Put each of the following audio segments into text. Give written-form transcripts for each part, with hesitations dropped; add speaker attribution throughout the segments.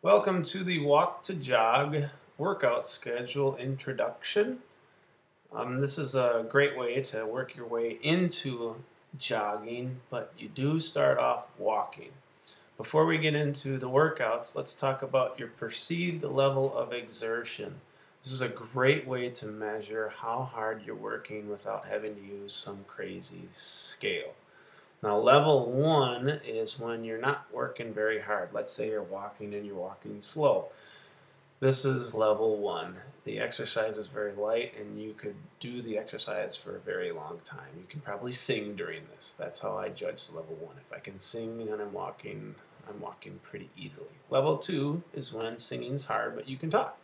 Speaker 1: Welcome to the Walk to Jog workout schedule introduction. This is a great way to work your way into jogging, but you do start off walking. Before we get into the workouts, let's talk about your perceived level of exertion. This is a great way to measure how hard you're working without having to use some crazy scale. Now, level 1 is when you're not working very hard. Let's say you're walking and you're walking slow. This is level 1. The exercise is very light and you could do the exercise for a very long time. You can probably sing during this. That's how I judge level 1. If I can sing and I'm walking pretty easily. Level 2 is when singing's hard, but you can talk.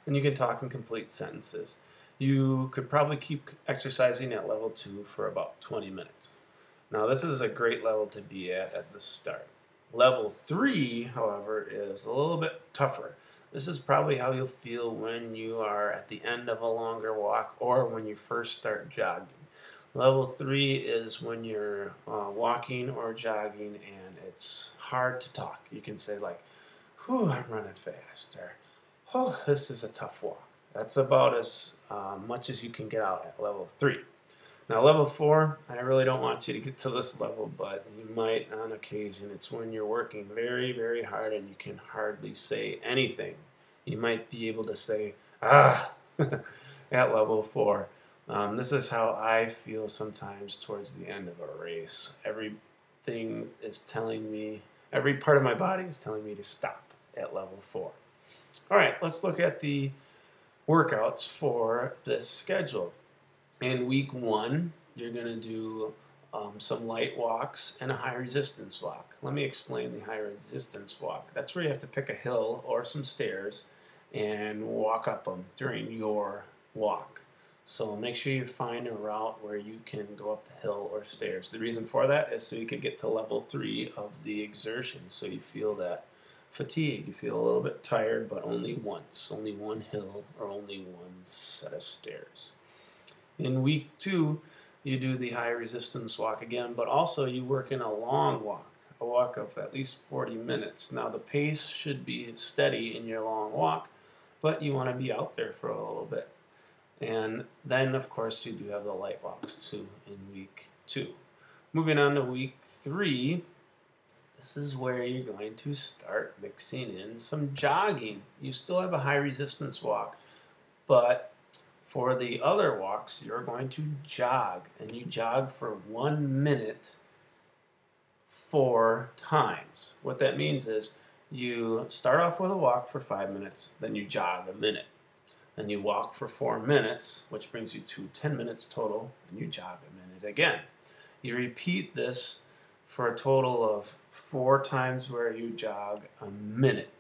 Speaker 1: And you can talk in complete sentences. You could probably keep exercising at level 2 for about 20 minutes. Now, this is a great level to be at the start. Level 3, however, is a little bit tougher. This is probably how you'll feel when you are at the end of a longer walk or when you first start jogging. Level 3 is when you're walking or jogging and it's hard to talk. You can say like, whew, I'm running fast, or, oh, this is a tough walk. That's about as much as you can get out at level 3. Now, level 4, I really don't want you to get to this level, but you might on occasion. It's when you're working very, very hard and you can hardly say anything. You might be able to say, ah, at level 4. This is how I feel sometimes towards the end of a race. Everything is telling me, every part of my body is telling me to stop at level 4. All right, let's look at the workouts for this schedule. In week 1, you're going to do some light walks and a high resistance walk. Let me explain the high resistance walk. That's where you have to pick a hill or some stairs and walk up them during your walk. So make sure you find a route where you can go up the hill or stairs. The reason for that is so you can get to level 3 of the exertion. So you feel that fatigue. You feel a little bit tired, but only once. Only one hill or only one set of stairs. In week 2, you do the high resistance walk again, but also you work in a long walk, a walk of at least 40 minutes. Now, the pace should be steady in your long walk, but you want to be out there for a little bit. And then, of course, you do have the light walks too in week 2. Moving on to week 3, this is where you're going to start mixing in some jogging. You still have a high resistance walk, but for the other walks, you're going to jog, and you jog for 1 minute 4 times. What that means is you start off with a walk for 5 minutes, then you jog a minute. Then you walk for 4 minutes, which brings you to 10 minutes total, and you jog a minute again. You repeat this for a total of 4 times where you jog a minute.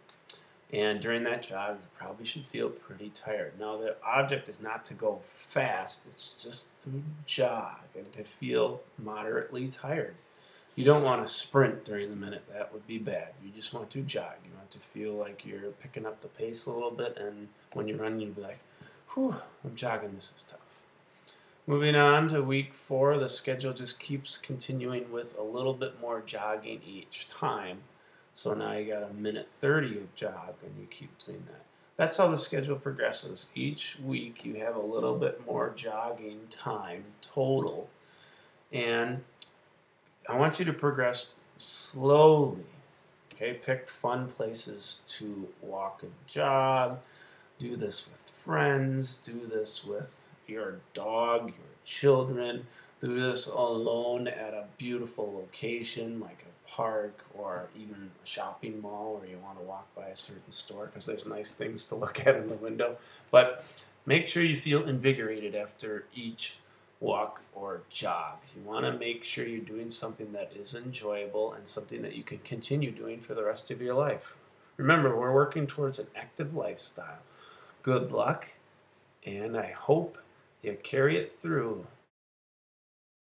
Speaker 1: And during that jog, you probably should feel pretty tired. Now, the object is not to go fast. It's just to jog and to feel moderately tired. You don't want to sprint during the minute. That would be bad. You just want to jog. You want to feel like you're picking up the pace a little bit. And when you're running, you'll be like, whew, I'm jogging. This is tough. Moving on to week 4, the schedule just keeps continuing with a little bit more jogging each time. So now you got a minute 30 of jog, and you keep doing that. That's how the schedule progresses. Each week you have a little bit more jogging time total. And I want you to progress slowly. Okay, pick fun places to walk and jog. Do this with friends. Do this with your dog, your children. Do this alone at a beautiful location like a park or even a shopping mall where you want to walk by a certain store because there's nice things to look at in the window. But make sure you feel invigorated after each walk or jog. You want to make sure you're doing something that is enjoyable and something that you can continue doing for the rest of your life. Remember, we're working towards an active lifestyle. Good luck, and I hope you carry it through